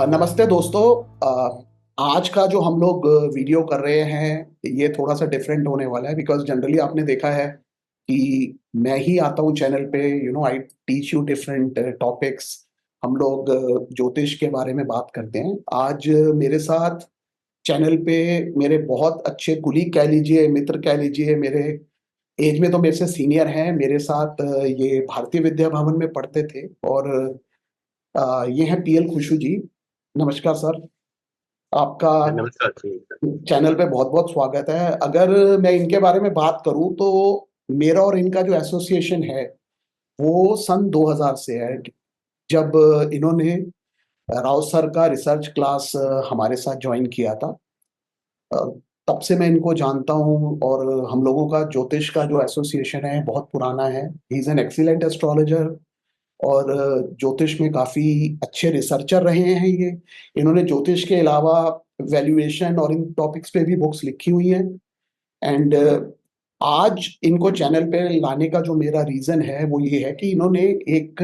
नमस्ते दोस्तों। आज का जो हम लोग वीडियो कर रहे हैं ये थोड़ा सा डिफरेंट होने वाला है बिकॉज जनरली आपने देखा है कि मैं ही आता हूँ चैनल पे। I teach you different topics. हम लोग ज्योतिष के बारे में बात करते हैं। आज मेरे साथ चैनल पे मेरे बहुत अच्छे कुलीग कह लीजिए, मित्र कह लीजिए, मेरे एज में तो मेरे से सीनियर हैं। मेरे साथ ये भारतीय विद्या भवन में पढ़ते थे और ये हैं पीएल खुशू जी। नमस्कार सर, आपका नमस्कार जी। चैनल पे बहुत बहुत स्वागत है। अगर मैं इनके बारे में बात करूं तो मेरा और इनका जो एसोसिएशन है वो सन 2000 से है, जब इन्होंने राव सर का रिसर्च क्लास हमारे साथ ज्वाइन किया था। अ, तब से मैं इनको जानता हूं और हम लोगों का ज्योतिष का जो एसोसिएशन है बहुत पुराना है। He is an excellent astrologer और ज्योतिष में काफी अच्छे रिसर्चर रहे हैं ये। इन्होंने ज्योतिष के अलावा वैल्यूएशन और इन टॉपिक्स पे भी बुक्स लिखी हुई हैं। एंड आज इनको चैनल पे लाने का जो मेरा रीजन है वो ये है कि इन्होंने एक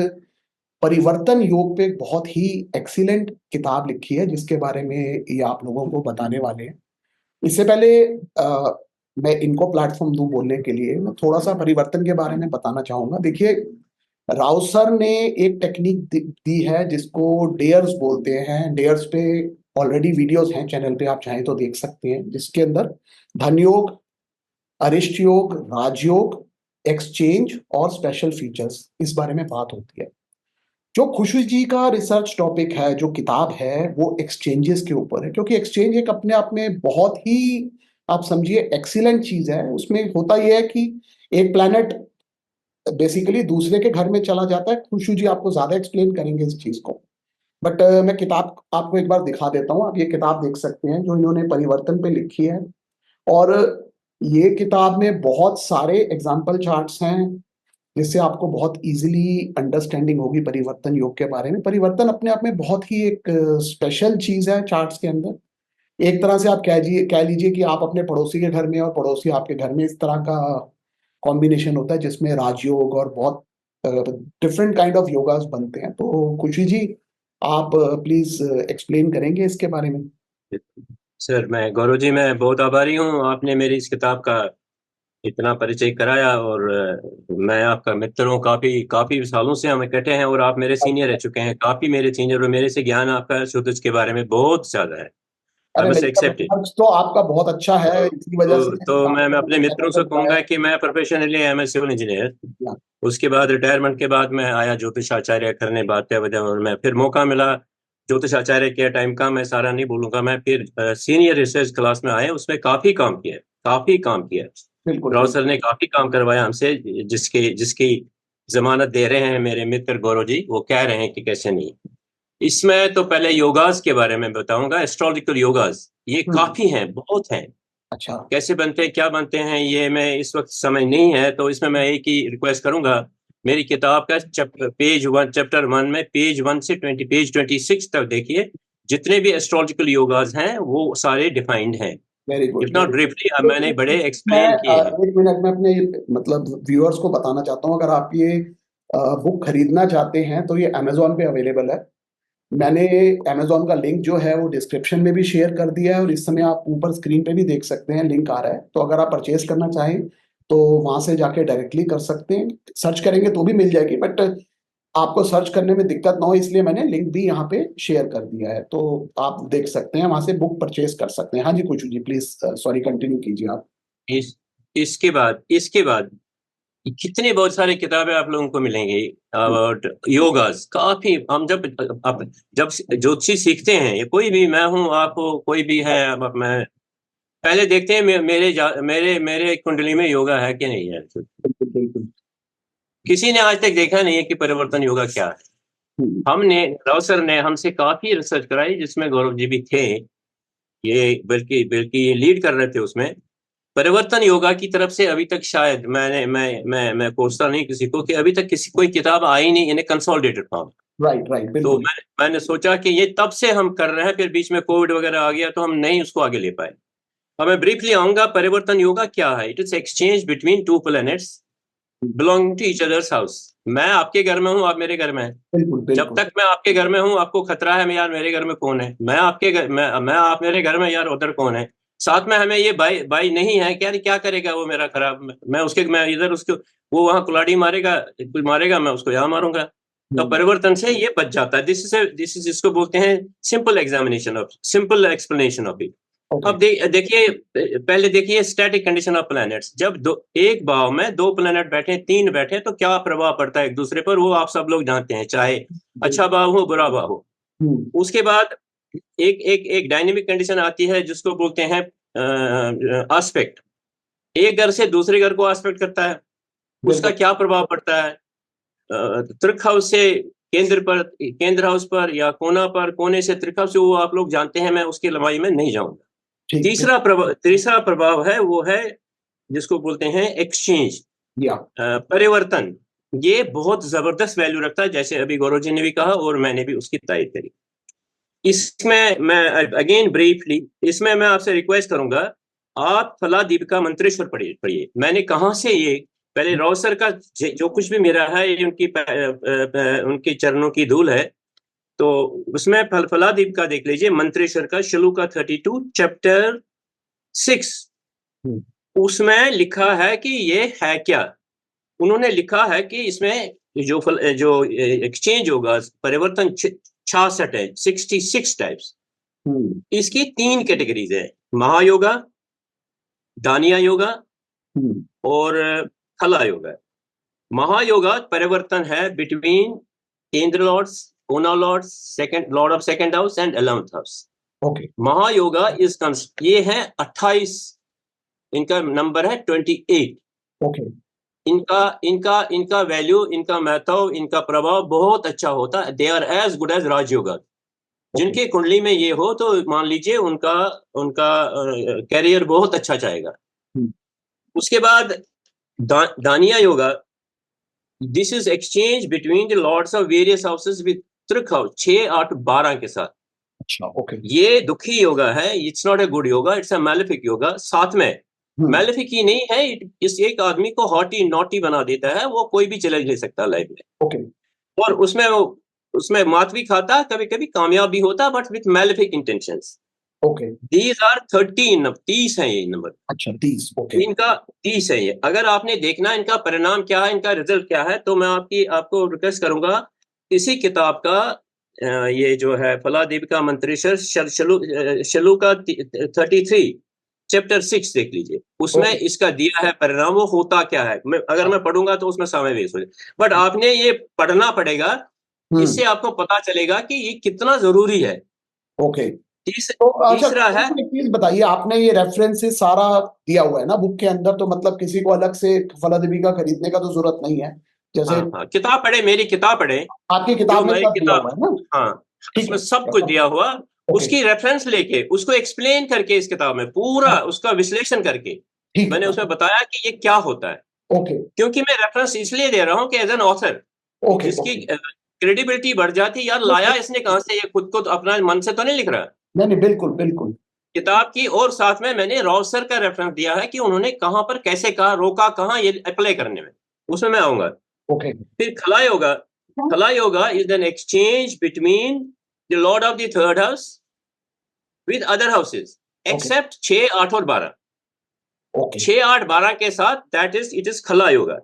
परिवर्तन योग पे एक बहुत ही एक्सीलेंट किताब लिखी है जिसके बारे में ये आप लोगों को बताने वाले हैं। इससे पहले मैं इनको प्लेटफॉर्म दूं बोलने के लिए, मैं थोड़ा सा परिवर्तन के बारे में बताना चाहूंगा। देखिए, राव सर ने एक टेक्निक दी है जिसको डेयर्स बोलते हैं। डेयर्स पे ऑलरेडी वीडियोस हैं चैनल पे, आप चाहें तो देख सकते हैं, जिसके अंदर धन योग, अरिष्ट योग, राजयोग, एक्सचेंज और स्पेशल फीचर्स इस बारे में बात होती है। जो खुशी जी का रिसर्च टॉपिक है, जो किताब है, वो एक्सचेंजेस के ऊपर है, क्योंकि एक्सचेंज एक अपने आप में बहुत ही, आप समझिए, एक्सीलेंट चीज है। उसमें होता यह है कि एक प्लैनेट बेसिकली दूसरे के घर में चला जाता है। खुशू जी आपको ज्यादा एक्सप्लेन करेंगे इस चीज को, बट मैं किताब आपको एक बार दिखा देता हूँ। आप ये किताब देख सकते हैं जो इन्होंने परिवर्तन पे लिखी है। और ये किताब में बहुत सारे एग्जाम्पल चार्ट्स हैं जिससे आपको बहुत इजीली अंडरस्टैंडिंग होगी परिवर्तन योग के बारे में। परिवर्तन अपने आप में बहुत ही एक स्पेशल चीज है चार्ट्स के अंदर। एक तरह से आप कह लीजिए कि आप अपने पड़ोसी के घर में और पड़ोसी आपके घर में, इस तरह का कॉम्बिनेशन होता है जिसमें राजयोग और बहुत डिफरेंट काइंड ऑफ योगास बनते हैं। तो खुशी जी, आप प्लीज एक्सप्लेन करेंगे इसके बारे में। सर, मैं गौरव जी, मैं बहुत आभारी हूँ, आपने मेरी इस किताब का इतना परिचय कराया। और मैं आपका मित्र हूँ, काफी काफी सालों से हम इकट्ठे हैं और आप मेरे सीनियर रह चुके हैं, काफी मेरे सीनियर, और मेरे से ज्ञान आपका ज्योतिष के बारे में बहुत ज्यादा है। आई अरे मस्ट नहीं, एक्सेप्ट इट। रिसर्च तो आपका बहुत अच्छा है, इसी वजह से तो मैं आपको अपने मित्रों चैनल से पे बुलाया कहूंगा कि मैं प्रोफेशनली एमएस सिविल इंजीनियर, है। उसके बाद रिटायरमेंट के बाद मैं आया ज्योतिष आचार्य करने बातें वजह, और मैं फिर मौका मिला ज्योतिष आचार्य के टाइम का मैं सारा नहीं बोलूंगा। मैं फिर सीनियर रिसर्च क्लास में आया, उसमें काफी काम किया, काफी काम किया। बिल्कुल राव बिल्कुल। सर ने काफी काम करवाया हमसे, जिसके जिसकी जमानत दे रहे हैं मेरे मित्र गौरव जी, वो कह रहे हैं कि कैसे नहीं। इसमें तो पहले योगास के बारे में बताऊंगा। एस्ट्रोलॉजिकल योगास ये हम्म। काफी हैं, बहुत हैं। अच्छा। कैसे बनते हैं, क्या बनते हैं, ये मैं इस वक्त समय नहीं है, तो इसमें मैं एक ही रिक्वेस्ट करूंगा। मेरी किताब का चैप्टर 1 में पेज 1 से पेज 26 तक देखिए। जितने भी एस्ट्रोलॉजिकल योगाज हैं वो सारे डिफाइंड हैं। Very good, if not briefly मैंने बड़े मैं एक्सप्लेन किए हैं। एक मिनट में अपने मतलब व्यूअर्स को बताना चाहता हूँ। अगर आप ये बुक खरीदना चाहते हैं तो ये अमेजोन पे अवेलेबल है। मैंने अमेजोन का लिंक जो है वो डिस्क्रिप्शन में भी शेयर कर दिया है और इस समय आप ऊपर स्क्रीन पे भी देख सकते हैं, लिंक आ रहा है। तो अगर आप परचेज करना चाहें तो वहां से जाके डायरेक्टली कर सकते हैं। सर्च करेंगे तो भी मिल जाएगी, बट आपको सर्च करने में दिक्कत ना हो इसलिए मैंने लिंक भी यहाँ पे शेयर कर दिया है। तो आप देख सकते हैं, वहां से बुक परचेज कर सकते हैं। हाँ जी कुछ जी, प्लीज सॉरी, कंटिन्यू कीजिए आप। इस इसके बाद कितने बहुत सारी किताबें आप लोगों को मिलेंगी अबाउट योगास। काफी हम जब ज्योतिषी सीखते हैं, ये कोई भी, मैं हूं, आप हो, कोई भी है, अब मैं पहले देखते हैं मेरे मेरे कुंडली में योगा है कि नहीं है। बिल्कुल बिल्कुल। किसी ने आज तक देखा नहीं है कि परिवर्तन योगा क्या है। हम्म। हमने, राव सर ने हमसे काफी रिसर्च कराई, जिसमें गौरव जी भी थे, ये बल्कि बल्कि ये लीड कर रहे थे उसमें। परिवर्तन योगा की तरफ से अभी तक शायद मैं कोसता नहीं किसी को, कि अभी तक किसी कोई किताब आई नहीं इन कंसोलिडेटेड फॉर्म। राइट राइट, तो बिल्कुल। मैंने सोचा कि ये तब से हम कर रहे हैं, फिर बीच में कोविड वगैरह आ गया तो हम नहीं उसको आगे ले पाए। अब मैं ब्रीफली आऊंगा, परिवर्तन योगा क्या है। It is exchange between two planets belong to each others house. मैं आपके घर में हूँ, आप मेरे घर में हैं। बिल्कुल जब बिल्कुल। तक मैं आपके घर में हूँ, आपको खतरा है मैं यार मेरे घर में कौन है, मैं आपके घर मैं आप मेरे घर में यार उधर कौन है। साथ में हमें ये भाई भाई नहीं है क्या करेगा वो मेरा खराब, मैं इधर उसको, वो वहां कुलाड़ी मारेगा, कोई मारेगा, मैं उसको यहाँ मारूंगा। तो परिवर्तन से ये बच जाता है। दिस इज इसको बोलते हैं simple explanation of it. Okay. अब देखिए, पहले देखिए स्टैटिक कंडीशन ऑफ प्लैनेट्स। जब एक भाव में दो प्लैनेट बैठे, तीन बैठे, तो क्या प्रभाव पड़ता है एक दूसरे पर, वो आप सब लोग जानते हैं, चाहे अच्छा भाव हो बुरा भाव हो। उसके बाद एक डायनेमिक कंडीशन आती है जिसको बोलते हैं एस्पेक्ट। एक घर से दूसरे घर को एस्पेक्ट करता है, उसका क्या प्रभाव पड़ता है। त्रिक हाउस से केंद्र हाउस पर, या कोने से त्रिक हाउस से, वो आप लोग जानते हैं, मैं उसकी लंबाई में नहीं जाऊंगा। तीसरा प्रभाव है वो है जिसको बोलते हैं एक्सचेंज, परिवर्तन। ये बहुत जबरदस्त वैल्यू रखता है, जैसे अभी गौरव जी ने भी कहा और मैंने भी उसकी तारीफ करी। इसमें मैं अगेन ब्रीफली, इसमें मैं आपसे रिक्वेस्ट करूंगा, आप फला दीपिका मंत्रेश्वर पढ़िए। मैंने कहां से ये, पहले राव सर का जो कुछ भी मेरा है ये उनके चरणों की धूल है। तो उसमें फला दीपिका देख लीजिए, मंत्रेश्वर का श्लोका 32 चैप्टर 6, उसमें लिखा है कि ये है क्या। उन्होंने लिखा है कि इसमें जो एक्सचेंज होगा, परिवर्तन 66 है, 66 टाइप्स। इसकी 3 कैटेगरीज है, महायोगा, दानिया योगा और खला योगा। महायोगा परिवर्तन है बिटवीन केंद्र लॉर्ड्स, कोना lords, second lord of second house and 11th house. महायोगा ये है 28, इनका नंबर है 28। इनका वैल्यू, इनका महत्व, इनका प्रभाव बहुत अच्छा होता है। They are as good as Rajyoga. जिनके कुंडली में ये हो तो मान लीजिए उनका कैरियर बहुत अच्छा जाएगा। उसके बाद दानिया yoga, this is exchange between the lords of various houses with त्रिक हाउस 6, 8, 12 के साथ। ये दुखी योगा है, it's not a good yoga, it's a malefic yoga. साथ में मैलेफिक ही नहीं है, इस एक आदमी को हॉटी नॉटी बना देता है, वो कोई भी चैलेंज ले सकता है लाइफ में। और उसमें मात भी खाता, कभी कभी कामयाब भी होता, but with malefic intentions. These are 13, 30 है ये नंबर। अच्छा 30। इनका 30 है ये। अगर आपने देखना इनका परिणाम क्या है, इनका रिजल्ट क्या है, तो मैं आपको रिक्वेस्ट करूंगा इसी किताब का ये जो है फला दीपिका मंत्रेश्वर श्लोका 33 चैप्टर 6 देख लीजिए। उसमें इसका दिया है परिणाम, वो होता क्या है। अगर मैं पढ़ूंगा तो उसमें समय वेस्ट हो जाए, बट आपने ये पढ़ना पड़ेगा, इससे आपको पता चलेगा कि ये कितना जरूरी है। तीसरा है, प्लीज बताइए, आपने ये रेफरेंसेस सारा दिया हुआ है ना बुक के अंदर, तो मतलब किसी को अलग से फला दीपिका खरीदने का तो जरूरत नहीं है। जैसे किताब पढ़े, मेरी किताब पढ़े, आपकी किताब में सब दिया हुआ है ना। हाँ, इसमें सब कुछ दिया हुआ, उसकी रेफरेंस लेके उसको एक्सप्लेन करके इस किताब में पूरा उसका विश्लेषण करके मैंने उसमें बताया कि ये क्या होता है। क्योंकि मैं रेफरेंस इसलिए दे रहा हूँ कि एज एन ऑथर इसकी क्रेडिबिलिटी बढ़ जाती। यार लाया इसने कहां से, ये खुद को अपना मन से तो नहीं लिख रहा। नहीं, बिल्कुल बिल्कुल किताब की, और साथ में मैंने राव सर का रेफरेंस दिया है कि उन्होंने कहां पर कैसे कहा, रोका कहां ये अप्लाई करने में, उसमें मैं आऊंगा। फिर खला yoga is an exchange between the lord of the third house with other houses except 6, 8 और 12। 6, 8, 12 के साथ दैट इज इट इज खला योगा।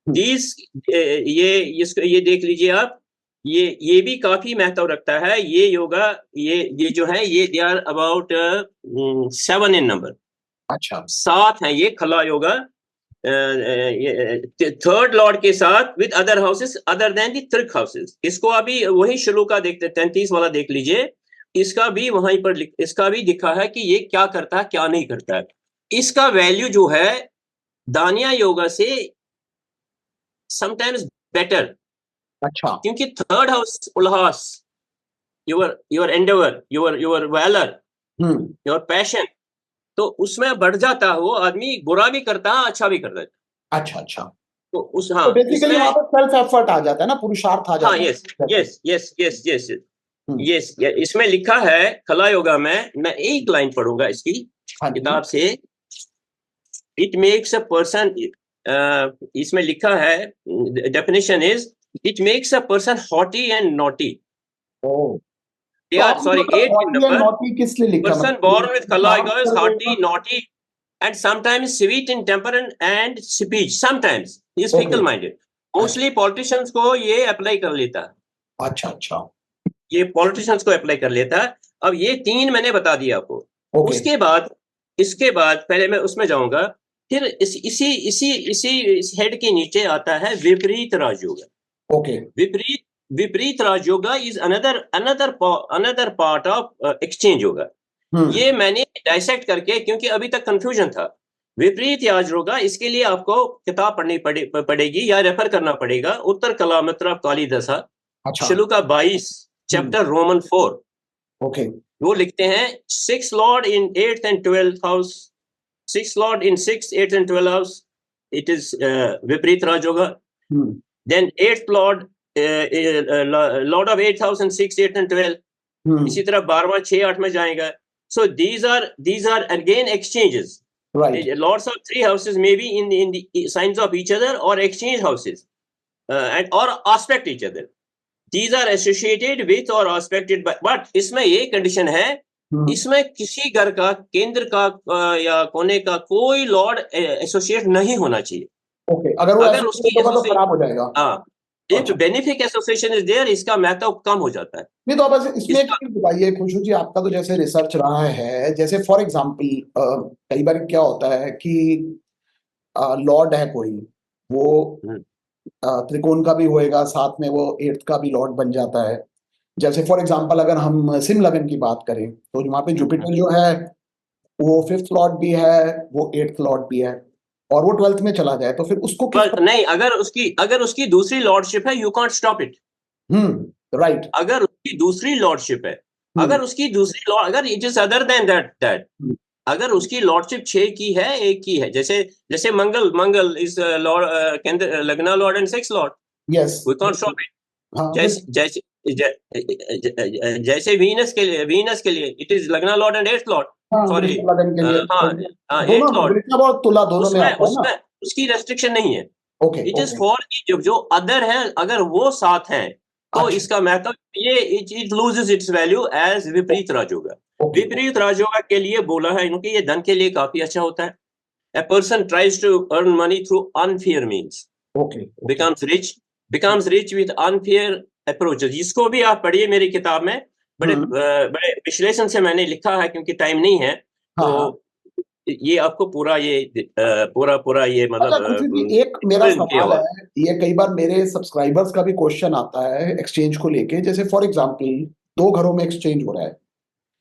ये देख लीजिए आप, ये भी काफी महत्व रखता है ये योगा। ये जो है ये they are about 7 in number. अच्छा, 7 है ये खला योगा। थर्ड लॉर्ड के साथ with other houses other than the त्रिक हाउसेस। इसको अभी वही श्लोका देखते 33 वाला देख लीजिए। इसका भी वहीं पर इसका भी दिखा है कि ये क्या करता है क्या नहीं करता है। इसका वैल्यू जो है दानिया योगा से समटाइम्स बेटर। अच्छा, क्योंकि थर्ड हाउस उल्लास, your endeavour, your valour, your passion, तो उसमें बढ़ जाता है। वो आदमी बुरा भी करता है, अच्छा भी करता है। अच्छा तो उस तो बेसिकली वहां पर सेल्फ एफर्ट आ जाता है ना, पुरुषार्थ आ जाता है। यस, इसमें लिखा है खला योगा में, मैं एक लाइन पढ़ूंगा इसकी किताब से। इट मेक्स अ पर्सन इसमें लिखा है, definition is it makes a person hottie and naughty. Oh, they तो आर आपने सॉरी मतलब 8 in hottie and number, naughty किस लिए लिखा, person मतलब born with kala काम is कर hearty, देगा? naughty, and sometimes sweet in temper and speech, sometimes is okay, fickle minded। अच्छा मोस्टली पॉलिटिशियंस को ये अप्लाई कर लेता है, अच्छा अच्छा, ये पॉलिटिशियंस को अप्लाई कर लेता है। अब ये 3 मैंने बता दिया आपको। ओके इसके बाद पहले मैं उसमें जाऊंगा, फिर इस हेड के नीचे आता है विपरीत राजयोग। ओके, विपरीत विपरीत राजयोग is another part of exchange yoga. ये मैंने डाइसेक्ट करके, क्योंकि अभी तक कंफ्यूजन था। विपरीत राजयोग, इसके लिए आपको किताब पढ़नी पड़ेगी या रेफर करना पड़ेगा, उत्तर कलामित्र कालिदासा, अच्छा, श्लोका 22, चैप्टर रोमन 4। ओके, वो लिखते हैं 6 lord in 8th and 12th house, 6 lord in 6th, 8th and 12th house, it is विपरीत राजयोग। Then 8th lord, lord of 8th house and 6th, 8th and 12th, इसी तरह 12वां 6, 8 में जाएगा। So these are again exchanges. Right, The lords of 3 houses may be in the signs of each other or exchange houses, and or aspect each other. These are associated with or aspected by, but इसमें ये condition है, इसमें किसी घर का, केंद्र का या कोने का कोई लॉर्ड एसोसिएट नहीं होना चाहिए। ओके, अगर वो अगर उसकी एसोसिएट होगा तो खराब हो जाएगा। हाँ, if benefic association is there, इसका महत्व कम हो जाता है। नहीं, तो बस इसमें एक इसका चीज बताइए खुशबू जी, आपका तो जैसे रिसर्च रहा है, जैसे फॉर एग्जांपल कई बार क्या होता है कि लॉर्ड है कोई, वो त्रिकोण का भी होएगा, साथ में वो एट्थ का भी लॉर्ड बन जाता है। जैसे फॉर एग्जांपल अगर हम सिम लगन की बात करें, तो वहां पे जुपिटर जो है वो फिफ्थ लॉर्ड भी है, वो एट्थ लॉर्ड भी है, और वो 12th में चला जाए तो फिर उसको किस नहीं, अगर उसकी दूसरी लॉर्डशिप है, you can't stop it. Right, अगर उसकी दूसरी लॉर्डशिप है, अगर उसकी दूसरी लॉर्ड, अगर it is other than that, अगर उसकी लॉर्डशिप 6 की है, 1 की है, जैसे Mangal is lord, lagna lord and 6 lord, yes, we can't stop it. जैसे वीनस के लिए it is lagna lord and 8th lord, sorry, लगन के लिए हाँ, दोनों 8th लॉर्ड, वृषभ और तुला दोनों में आता है ना। उसकी रेस्ट्रिक्शन नहीं है। ओके, इट इज फॉर जो अदर है, अगर वो साथ हैं तो अच्छा। इसका महत्व ये it loses its value as विपरीत राजयोग। विपरीत राजयोग के लिए बोला है क्योंकि ये धन के लिए काफी अच्छा होता है। A person tries to earn money through unfair means, becomes rich with unfair approaches। इसको भी आप पढ़िए मेरी किताब में, बड़े विश्लेषण से मैंने लिखा है, क्योंकि टाइम नहीं है तो ये आपको पूरा ये मतलब एक मेरा सवाल है, ये कई बार मेरे सब्सक्राइबर्स का भी क्वेश्चन आता है एक्सचेंज को लेके। जैसे फॉर एग्जांपल 2 घरों में एक्सचेंज हो रहा है,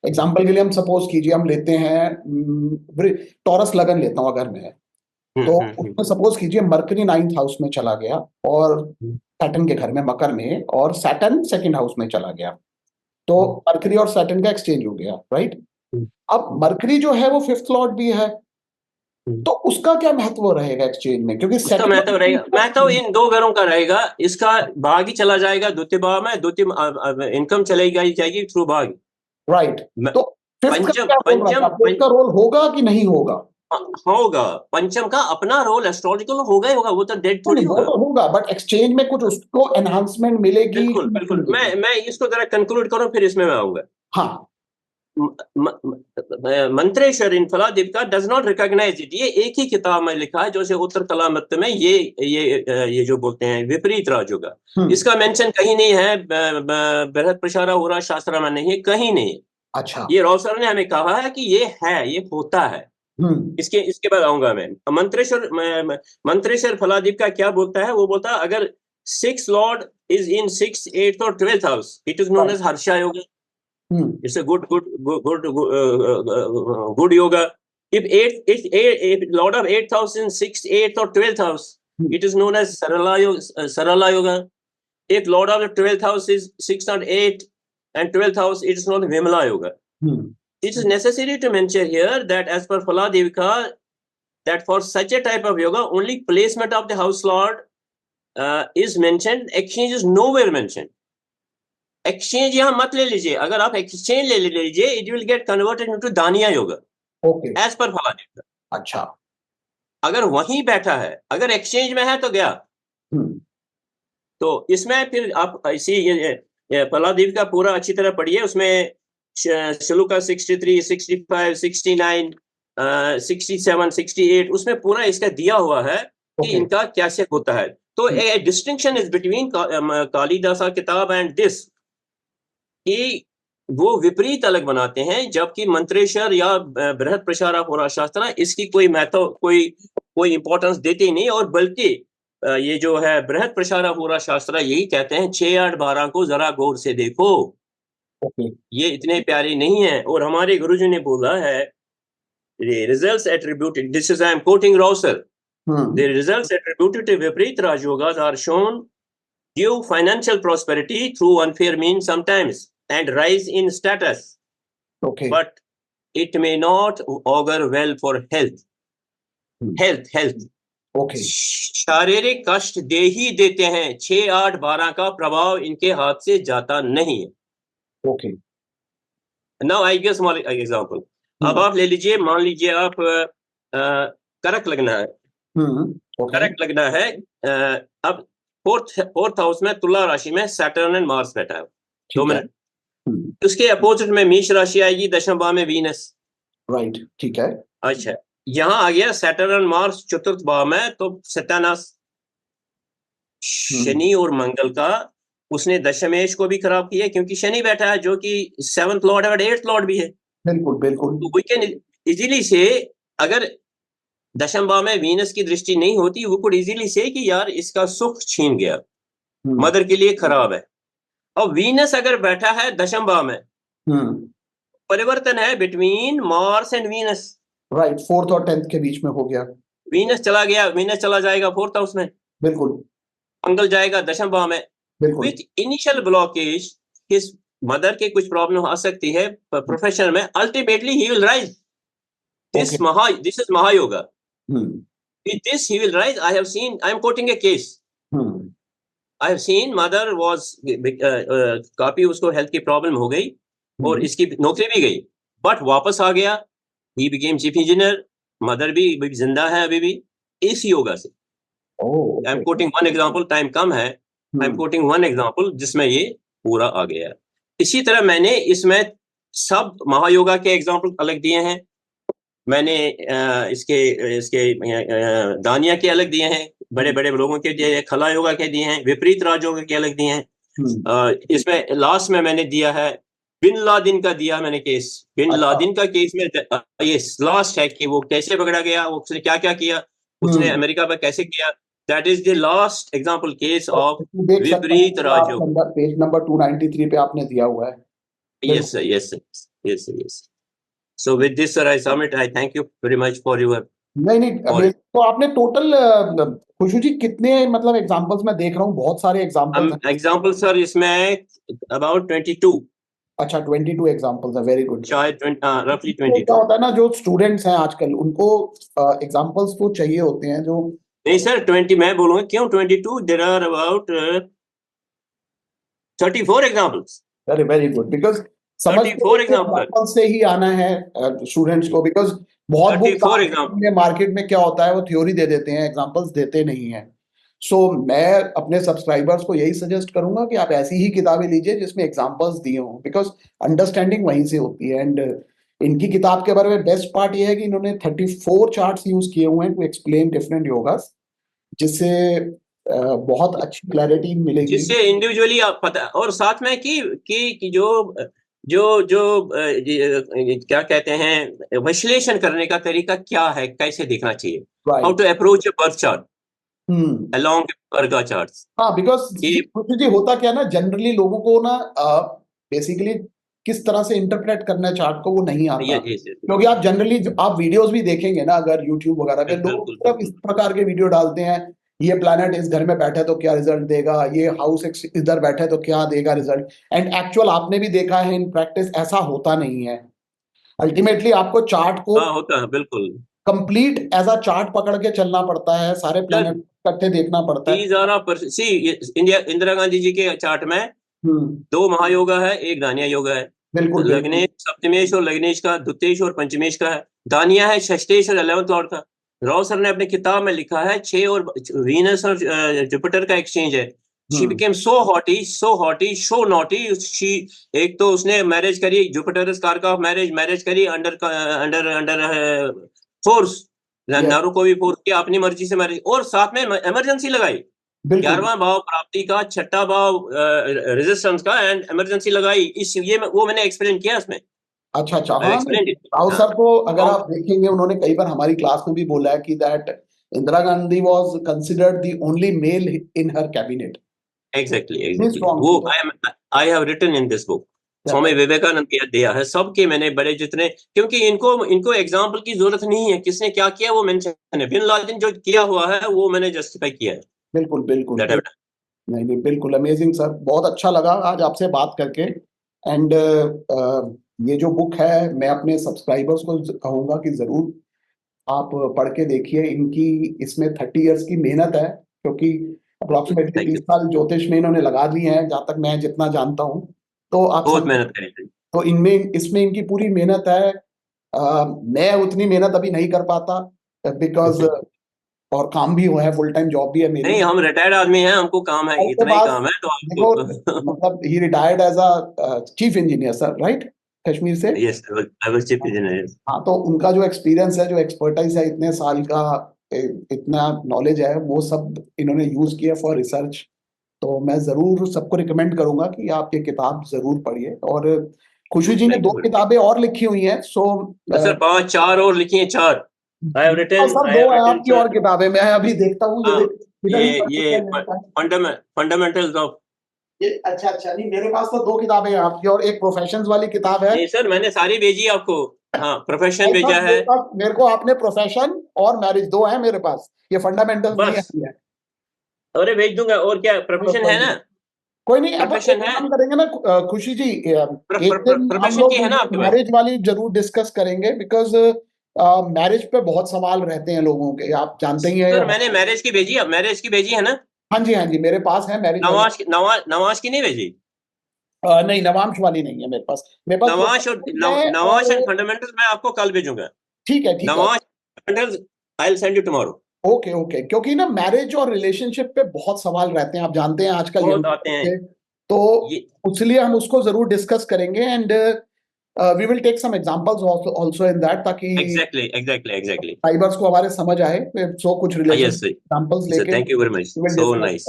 एग्जांपल के लिए हम सपोज कीजिए हम लेते हैं टॉरस लगन लेता हूं अगर मैं, तो उसमें सपोज कीजिए मरकरी 9th हाउस में चला गया और सैटर्न के घर में मकर में, और सैटर्न 2nd हाउस में चला गया, तो मरकरी और सैटर्न का एक्सचेंज हो गया, राइट। अब मरकरी जो है वो 5th लॉर्ड भी है, तो उसका क्या महत्व रहेगा एक्सचेंज में, क्योंकि उसका महत्व रहेगा, महत्व इन 2 घरों का रहेगा। इसका भाग ही चला जाएगा द्वितीय भाव में, द्वितीय इनकम चलेगी जाएगी थ्रू भाग, राइट। तो पंचम का रोल होगा कि नहीं होगा? होगा, पंचम का अपना रोल एस्ट्रोलॉजिकल होगा ही होगा, वो तो डेड थोड़ी होगा। तो होगा, बट एक्सचेंज में कुछ उसको एनहांसमेंट मिलेगी। बिल्कुल। मैं इसको जरा कंक्लूड करूं, फिर इसमें मैं आऊंगा। हाँ, मंत्रेश्वर इन फलादीपिका डज नॉट रिकॉग्नाइज इट। ये एक ही किताब में लिखा है, जैसे उत्तर कलामत में ये जो बोलते हैं विपरीत राजयोग, इसका मेंशन कहीं नहीं है। बृहद प्रसारा हो रहा शास्त्र में नहीं है, कहीं नहीं है। अच्छा, ये रॉसर ने हमें कहा है कि ये है, ये होता है। इसके बाद आऊंगा मैं। मंत्रेश्वर फलादीप का क्या बोलता है, वो बोलता है अगर 6 Lord is in 6th, 8th और 12th house, it is known as Harsha yoga. It's a good yoga. If Lord of 8th house in 6th, 8th or 12th house, it is known as Sarala yoga. If Lord of the 12th house is 6th or 8th and 12th house, it is known Vimala yoga. It is necessary to mention here that as per Faladevika, that for such a type of yoga, only placement of the house lord is mentioned. Exchange is nowhere mentioned. Exchange यहां मत ले लीजिए, अगर आप exchange ले लीजिए it will get converted into दानिया yoga, okay, as per फलादेव। अच्छा, अगर वहीं बैठा है, अगर एक्सचेंज में है तो गया। तो इसमें फिर आप इसी ये फलादीप का पूरा अच्छी तरह पढ़िए, उसमें शुरू का 63, 65, 69, 67, 68 उसमें पूरा इसका दिया हुआ है कि इनका कैसे होता है। तो ए डिस्टिंक्शन इज बिटवीन कालिदासा किताब एंड दिस, कि वो विपरीत अलग बनाते हैं, जबकि मंत्रेश्वर या बृहद प्रसारा होरा शास्त्र इसकी कोई महत्व कोई इंपॉर्टेंस देते ही नहीं, और बल्कि ये जो है बृहद प्रसारा होरा शास्त्र यही कहते हैं 6, 8, 12 को जरा गौर से देखो, ये इतने प्यारे नहीं है। और हमारे गुरुजी ने बोला है, results attributed, this is I am quoting Rouser, the results attributed to Viparit Rajyogas are shown give financial prosperity through unfair means sometimes and rise in status, but it may not augur well for health. health शारीरिक कष्ट दे ही देते हैं, 6, 8, 12 का प्रभाव इनके हाथ से जाता नहीं है। Now I give small example. अब आप ले लीजिए, मान लीजिए आप करक लगना है, करक लगना है, अब फोर्थ हाउस में तुला राशि में सैटर्न एंड मार्स बैठा है, 2 मिनट। उसके अपोजिट में मेष राशि आएगी, दशम भाव में वीनस, राइट, ठीक है। अच्छा, यहाँ आ गया सैटर्न एंड मार्स चतुर्थ भाव में, तो सत्यानाश। शनि और मंगल का उसने दशमेश को भी खराब किया, क्योंकि शनि बैठा है जो कि 7th लॉर्ड और 8th लॉर्ड भी है। बिल्कुल बिल्कुल। तो वी कैन इजीली से, अगर दशम भाव में वीनस की दृष्टि नहीं होती, वो कुड इजीली से कि यार इसका सुख छीन गया, मदर के लिए खराब है। और वीनस अगर बैठा है दशम भाव में, परिवर्तन है between Mars and Venus, right, 4th और 10th के बीच में हो गया। वीनस चला गया, वीनस चला जाएगा 4th हाउस में, बिल्कुल। मंगल जाएगा दशम भाव में, with initial blockage his mother के कुछ प्रॉब्लम आ सकती है प्रोफेशन में, ultimately he will rise. This is महायोगा। With this he will rise. I am quoting a case. I have seen mother was काफी उसको हेल्थ की प्रॉब्लम हो गई और इसकी नौकरी भी गई, बट वापस आ गया, he became chief engineer, mother भी जिंदा है अभी भी, इस योगा से। I am quoting one example, time कम है, I am quoting one example जिसमें ये पूरा आ गया। इसी तरह मैंने इसमें सब महायोगा के एग्जाम्पल अलग दिए हैं, मैंने इसके दानिया के अलग दिए हैं, बड़े बड़े लोगों के दिए हैं, खला योगा के दिए हैं, विपरीत राजयोगा के अलग दिए हैं। इसमें लास्ट में मैंने दिया है बिन लादेन का दिया मैंने केस, बिन लादेन का केस में ये लास्ट है कि वो कैसे पकड़ा गया, वो उसने क्या क्या किया, उसने अमेरिका पर कैसे किया। That is the last example case of विपरीत राजयोग। पेज नंबर 293 पे आपने दिया हुआ है। Yes sir, yes sir, yes sir, yes. So with this sir I submit, I thank you very much for your नहीं तो आपने टोटल खुशू जी कितने मतलब एग्जांपल्स मैं देख रहा हूँ, बहुत सारे एग्जांपल्स। एग्जांपल सर इसमें अबाउट 22। अच्छा, 22 एग्जांपल्स है, वेरी गुड। शायद रफली 22। क्या होता है ना, जो स्टूडेंट्स हैं आजकल उनको एग्जांपल्स तो चाहिए होते हैं जो। नहीं सर 20 मैं बोलूंगा क्यों 22, there are about 34 examples. Very good, because समझ एग्जांपल से ही आना है स्टूडेंट्स को, बिकॉज बहुत मार्केट में क्या होता है वो थ्योरी दे देते हैं, एग्जांपल्स देते नहीं है। सो मैं अपने सब्सक्राइबर्स को यही सजेस्ट करूंगा कि आप ऐसी ही किताबें लीजिए जिसमें एग्जांपल्स दिए हों, बिकॉज अंडरस्टैंडिंग वहीं से होती है। एंड इनकी किताब के बारे में बेस्ट पार्ट ये है कि इन्होंने 34 चार्ट्स यूज किए हुए हैं टू एक्सप्लेन डिफरेंट योगास, जिससे बहुत अच्छी क्लैरिटी मिलेगी, जिससे इंडिविजुअली आप पता, और साथ में कि जो क्या कहते हैं विश्लेषण करने का तरीका क्या है, कैसे देखना चाहिए, how to approach a birth chart along वर्गा चार्ट्स। हाँ, बिकॉज होता क्या ना, जनरली लोगों को ना बेसिकली किस तरह से इंटरप्रेट करना है चार्ट को वो नहीं आता, क्योंकि आप जनरली आप वीडियोस भी देखेंगे ना अगर यूट्यूब वगैरह पे, लोग सिर्फ इस प्रकार के वीडियो डालते हैं, ये प्लैनेट इस घर में बैठा है तो क्या रिजल्ट देगा, ये हाउस इधर बैठा है तो क्या देगा रिजल्ट। एंड एक्चुअल आपने भी देखा है इन प्रैक्टिस ऐसा होता नहीं है। अल्टीमेटली आपको चार्ट को होता है बिल्कुल कंप्लीट एज अ चार्ट पकड़ के चलना पड़ता है, सारे प्लैनेट इकट्ठे देखना पड़ता है। इंदिरा गांधी जी के चार्ट में 2 महायोगा है, एक दानिया योगा है, लग्नेश सप्तमेश और लग्नेश का, द्वितीयेश और पंचमेश का है, दानिया है षष्ठेश और 11th लॉर्ड का, राव सर ने अपनी किताब में लिखा है 6 और वीनस और जुपिटर का एक्सचेंज है। She became so hottie, so naughty. एक तो उसने मैरिज करी, जुपिटर कार मैरिज करी अंडर अंडर अंडर फोर्स, नारू को भी फोर्स किया, अपनी मर्जी से मैरिज, और साथ में इमरजेंसी लगाई। 11वां भाव प्राप्ति का, 6ठा भाव रेजिस्टेंस का, एंड इमरजेंसी लगाई। वो मैंने एक्सप्लेन किया इसमें। अच्छा अच्छा, हाँ राव सर को अगर आप देखेंगे, उन्होंने कई बार हमारी क्लास में भी बोला है कि that Indira Gandhi was considered the only male in her cabinet. Exactly वो I have written in this book. Swami Vivekananda की दिया है सबके, मैंने बड़े जितने, क्योंकि इनको एग्जाम्पल की जरूरत नहीं है, किसने क्या किया वो मेंशन है। बिन लादेन जो किया हुआ है वो मैंने जस्टिफाई किया है। बिल्कुल बिल्कुल, नहीं बिल्कुल अमेजिंग सर, बहुत अच्छा लगा आज आपसे बात करके। एंड ये जो बुक है, मैं अपने सब्सक्राइबर्स को कहूंगा कि जरूर आप पढ़ के देखिए। इनकी इसमें 30 इयर्स की मेहनत है, क्योंकि अप्रोक्सीमेटली 30 साल ज्योतिष में इन्होंने लगा दिए हैं, जहां तक मैं जितना जानता हूँ। तो आप बहुत मेहनत करी। तो इसमें इनकी पूरी मेहनत है। मैं उतनी मेहनत अभी नहीं कर पाता, बिकॉज और काम भी हुआ है, फुल टाइम जॉब भी है मेरी। नहीं, हम रिटायर्ड आदमी हैं, हमको काम है, इतना ही काम है। तो देखो, मतलब ही retired as a chief engineer sir, right, Kashmir से। Yes, I was chief engineer. हाँ, तो उनका जो एक्सपीरियंस है, जो एक्सपर्टाइज है, इतने साल का इतना नॉलेज है, वो सब इन्होंने यूज किया फॉर रिसर्च। तो मैं जरूर सबको रिकमेंड करूंगा कि आप ये किताब जरूर पढ़िए। और खुशी जी ने 2 किताबें और लिखी हुई हैं। सो सर 4 और लिखी हैं, 4 आई हैव रिटन। सर 2 है आपकी और किताबें, मैं अभी देखता हूँ ये फंडामेंटल्स ऑफ, ये अच्छा अच्छा, नहीं मेरे पास तो 2 किताबें हैं आपकी, और एक प्रोफेशंस वाली किताब है। नहीं सर, मैंने सारी भेजी आपको। हाँ, प्रोफेशन भेजा है मेरे को आपने प्रोफेशन और मैरिज 2 है मेरे पास, ये फंडामेंटल्स नहीं है। अरे भेज दूंगा, और क्या, प्रोफेशन है ना, कोई नहीं। अब प्रोफेशन है, काम करेंगे ना खुशी जी, एक दिन हम प्रोफेशन लोग की है ना आपके पास। मैरिज वाली जरूर डिस्कस करेंगे, बिकॉज मैरिज पे बहुत सवाल रहते हैं लोगों के, आप जानते ही हैं। सर मैंने मैरिज की भेजी है ना। हाँ जी हाँ जी, मेरे पास है मैरिज। नवाज की नहीं भेजी। नहीं, नवांश वाली नहीं है मेरे पास। नवाज एंड फंडामेंटल्स मैं आपको कल भेजूंगा। ठीक है, ठीक है। Nawaz fundamentals I will send you tomorrow. Okay okay, क्योंकि ना मैरिज और रिलेशनशिप पे बहुत सवाल रहते हैं, आप जानते हैं आजकल बहुत आते हैं, तो इसलिए हम उसको जरूर डिस्कस करेंगे। And we will take some examples also in that, ताकि एग्जैक्टली फाइबर्स को हमारे समझ आए। सो कुछ रिलेशन एग्जांपल्स लेके, thank you very much, so nice.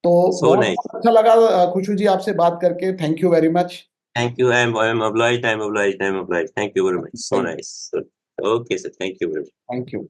तो बहुत अच्छा लगा खुशू जी आपसे बात करके, thank you very much. Thank you. I'm obliged. Thank you very much. So nice. Okay, sir. Thank you very much. Thank you.